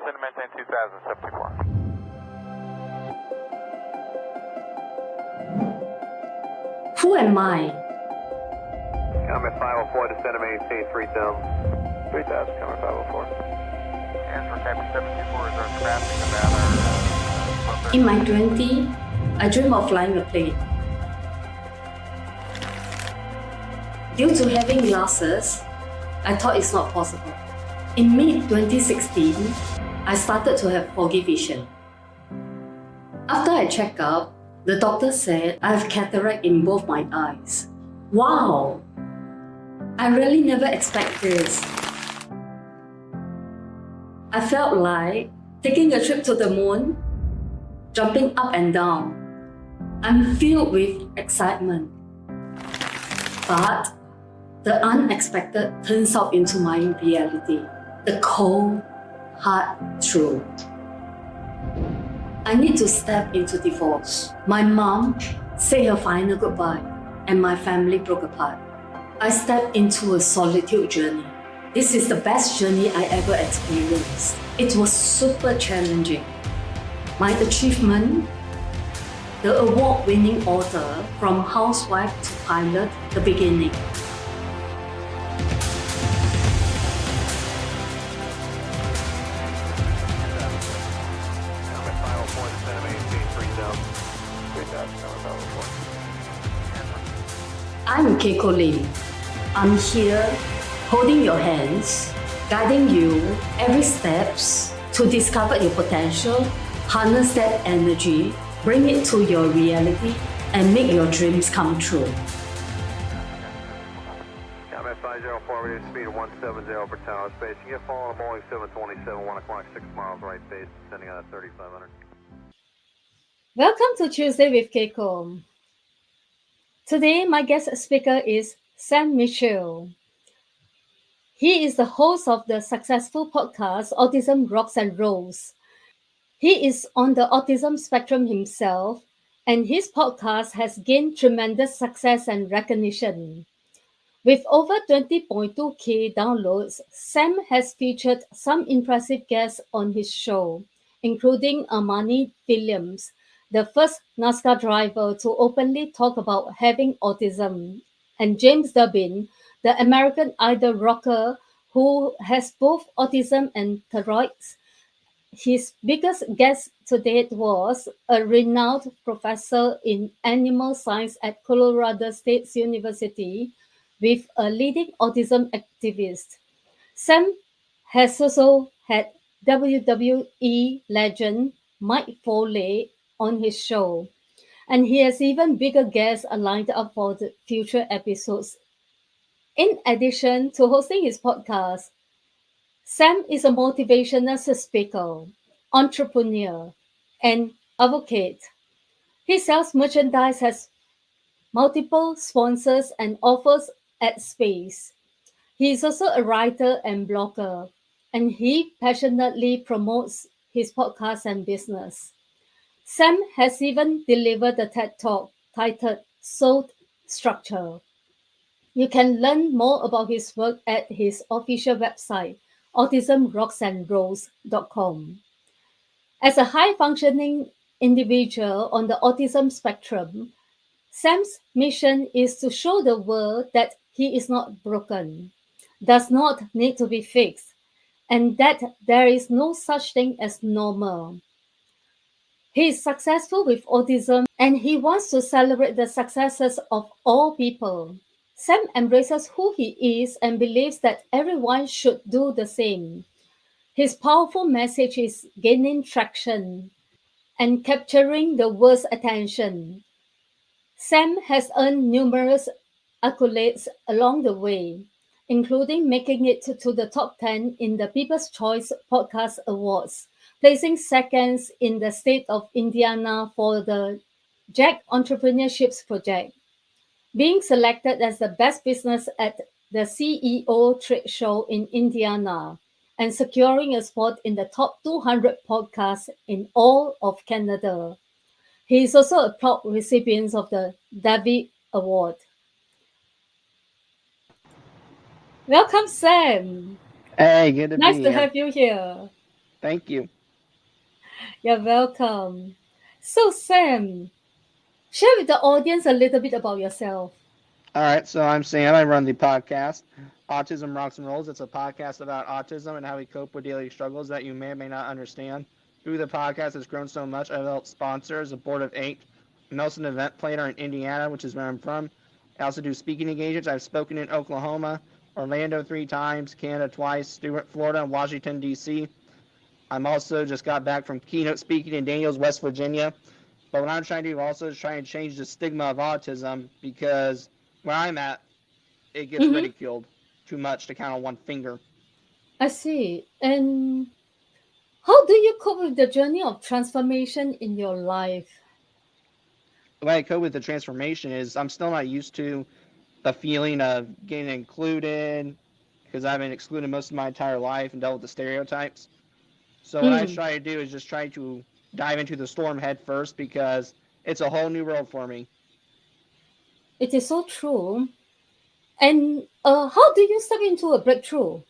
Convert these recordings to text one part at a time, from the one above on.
descend and maintain 2074. Who am I? Comment 504, descend and maintain 3000. 3000, comment 504. Answer Captain 724 is our traffic Nevada. In my 20s, I dream of flying a plane. Due to having glasses, I thought it's not possible. In mid-2016, I started to have foggy vision. After I checked out, the doctor said I have cataract in both my eyes. Wow! I really never expected this. I felt like taking a trip to the moon, jumping up and down. I'm filled with excitement. But the unexpected turns out into my reality. The cold, hard truth. I need to step into divorce. My mom said her final goodbye, and my family broke apart. I stepped into a solitude journey. This is the best journey I ever experienced. It was super challenging. My achievement, the award-winning author, from housewife to pilot, the beginning. Comment 504, descend and maintain 3000. 3000, comment 504. I'm Keiko Lim. I'm here holding your hands, guiding you every steps to discover your potential, harness that energy, bring it to your reality, and make your dreams come true. Comment 504, ready speed of 170 per tower space. You get following Boeing 727, 1 o'clock, 6 miles right base, descending on 3500. Welcome to Tuesday with Keiko. Today, my guest speaker is Sam Mitchell. He is the host of the successful podcast Autism Rocks and Rolls. He is on the autism spectrum himself, and his podcast has gained tremendous success and recognition. With over 20.2K downloads, Sam has featured some impressive guests on his show, including Armani Williams, the first NASCAR driver to openly talk about having autism, and James Durbin, the American Idol rocker who has both autism and Tourette's. His biggest guest to date was a renowned professor in animal science at Colorado State University with a leading autism activist. Sam has also had WWE legend Mike Foley on his show, and he has even bigger guests lined up for the future episodes. In addition to hosting his podcast, Sam is a motivational speaker, entrepreneur, and advocate. He sells merchandise, has multiple sponsors, and offers ad space. He is also a writer and blogger, and he passionately promotes his podcast and business. Sam has even delivered a TED Talk titled Soul Structure. You can learn more about his work at his official website, autismrocksandrolls.com. As a high-functioning individual on the autism spectrum, Sam's mission is to show the world that he is not broken, does not need to be fixed, and that there is no such thing as normal. He is successful with autism, and he wants to celebrate the successes of all people. Sam embraces who he is and believes that everyone should do the same. His powerful message is gaining traction and capturing the world's attention. Sam has earned numerous accolades along the way, including making it to the top 10 in the People's Choice Podcast Awards, placing second in the state of Indiana for the JAG Entrepreneurship Project, being selected as the best business at the CEO trade show in Indiana, and securing a spot in the top 200 podcasts in all of Canada. He is also a proud recipient of the Davey Award. Welcome, Sam. Hey, good to Nice be to here. have you here. Thank you. You're welcome. So, Sam, share with the audience a little bit about yourself. All right, so I'm Sam. I run the podcast, Autism Rocks and Rolls. It's a podcast about autism and how we cope with daily struggles that you may or may not understand. Through the podcast, it's grown so much. I've helped sponsors, a board of 8. I'm also an event planner in Indiana, which is where I'm from. I also do speaking engagements. I've spoken in Oklahoma, Orlando 3 times, Canada twice, Stewart, Florida, and Washington, D.C. I'm also just got back from keynote speaking in Daniels, West Virginia. But what I'm trying to do also is try and change the stigma of autism because where I'm at, it gets Mm-hmm. ridiculed too much to count on one finger. I see. And how do you cope with the journey of transformation in your life? The way I cope with the transformation is I'm still not used to the feeling of getting included because I've been excluded most of my entire life and dealt with the stereotypes. So what I Mm, try to do is just try to dive into the storm head first because it's a whole new world for me. it is so true. And how do you step into a breakthrough?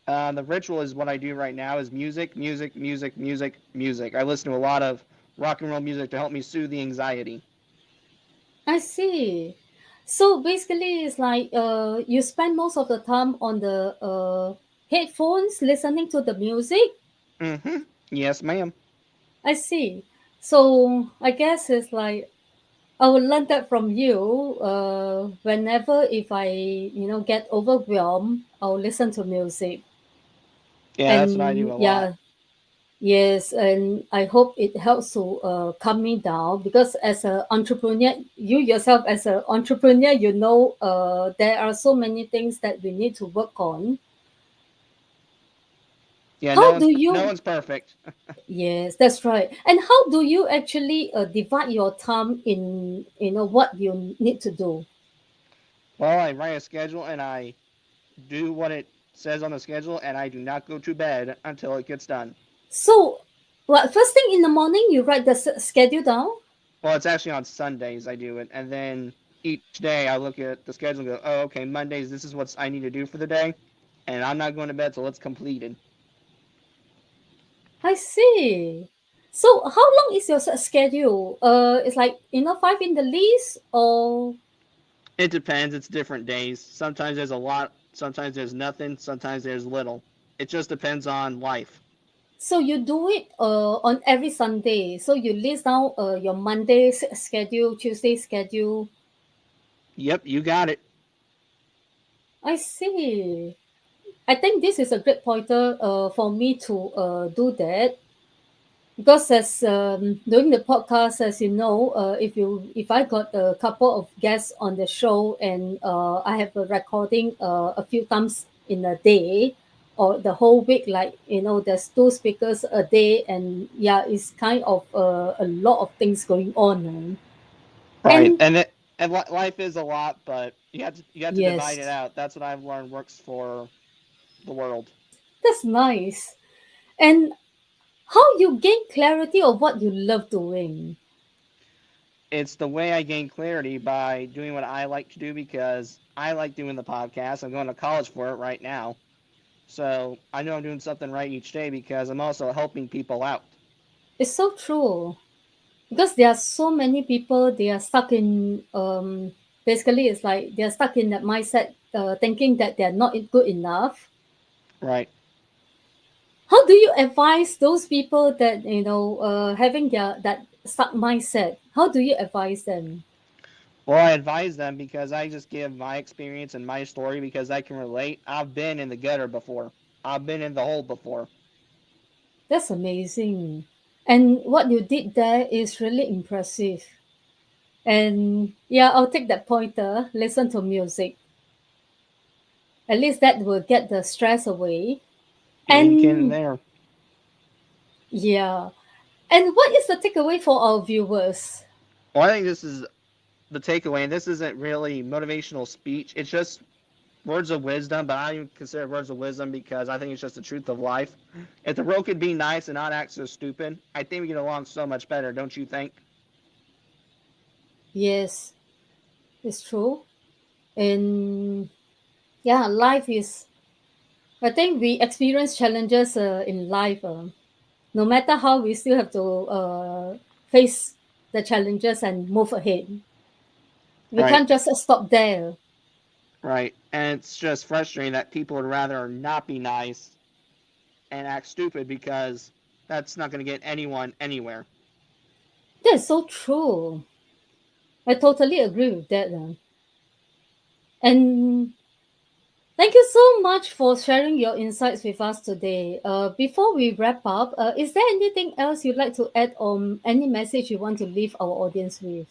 The ritual is what I do right now is music, music, music, music, music. I listen to a lot of rock and roll music to help me soothe the anxiety. I see. So basically, it's like you spend most of the time on the headphones listening to the music. Mm-hmm. Yes, ma'am. I see. So I guess it's like I will learn that from you. Whenever if I get overwhelmed, I'll listen to music. Yeah, that's what I do And a lot. yeah, yes, and I hope it helps to calm me down because as an entrepreneur, you yourself as an entrepreneur, there are so many things that we need to work on. Yeah, How do no you? one's perfect. Yes, that's right. And how do you actually divide your time in what you need to do? Well, I write a schedule and I do what it says on the schedule, and I do not go to bed until it gets done. So, what first thing in the morning you write the schedule down? Well, it's actually on Sundays I do it, and then each day I look at the schedule and go, oh, okay, Mondays, this is what I need to do for the day, and I'm not going to bed till it's completed. I see. So, how long is your schedule? It's like 5 in the list, or It depends. It's different days. Sometimes there's a lot, sometimes there's nothing, sometimes there's little. It just depends on life. so you do it on every Sunday. So you list down your Monday schedule, Tuesday schedule. Yep, you got it. I see. I think this is a great pointer for me to do that because as doing the podcast, as you know, if I got a couple of guests on the show and I have a recording a few times in a day or the whole week, like there's two speakers a day, and yeah, it's kind of a lot of things going on. Right, And and life is a lot, but you have to divide it yes, out. That's what I've learned works for the world. that's nice. And how you gain clarity of what you love doing? It's the way I gain clarity by doing what I like to do because I like doing the podcast. I'm going to college for it right now. So I know I'm doing something right each day because I'm also helping people out. It's so true because there are so many people, they are stuck in basically it's like they're stuck in that mindset, thinking that they're not good enough. Right. How do you advise those people that having that stuck mindset? How do you advise them? Well, I advise them because I just give my experience and my story because I can relate. I've been in the gutter before. I've been in the hole before. That's amazing, and what you did there is really impressive. And yeah, I'll take that pointer. Listen to music. At least that will get the stress away. Amen And there. yeah. And what is the takeaway for our viewers? Well, I think this is the takeaway, and this isn't really motivational speech. It's just words of wisdom, but I don't even consider it words of wisdom because I think it's just the truth of life. If the world could be nice and not act so stupid, I think we get along so much better, don't you think? Yes, it's true. And yeah, life is I think we experience challenges in life. No matter how, we still have to face the challenges and move ahead. We Right, can't just stop there. right. And it's just frustrating that people would rather not be nice and act stupid because that's not going to get anyone anywhere. That's so true. I totally agree with that. And thank you so much for sharing your insights with us today. Before we wrap up, is there anything else you'd like to add or any message you want to leave our audience with?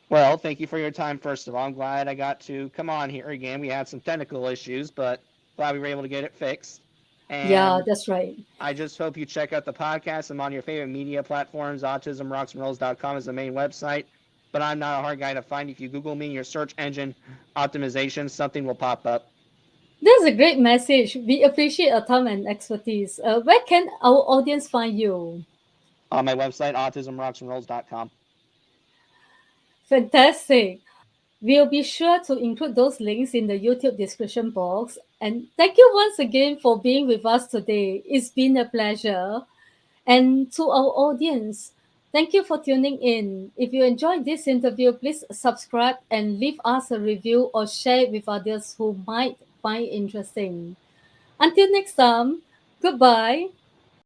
Well, thank you for your time, first of all. I'm glad I got to come on here again. We had some technical issues, but glad we were able to get it fixed. Yeah, And that's right. I just hope you check out the podcast. I'm on your favorite media platforms. AutismRocksandRolls.com is the main website, but I'm not a hard guy to find. If you Google me in your search engine optimization, something will pop up. That's a great message. We appreciate your time and expertise. Where can our audience find you? On my website, AutismRocksandRolls.com. Fantastic. We'll be sure to include those links in the YouTube description box. And thank you once again for being with us today. It's been a pleasure. And to our audience, thank you for tuning in. If you enjoyed this interview, please subscribe and leave us a review or share it with others who might find it interesting. Until next time, goodbye.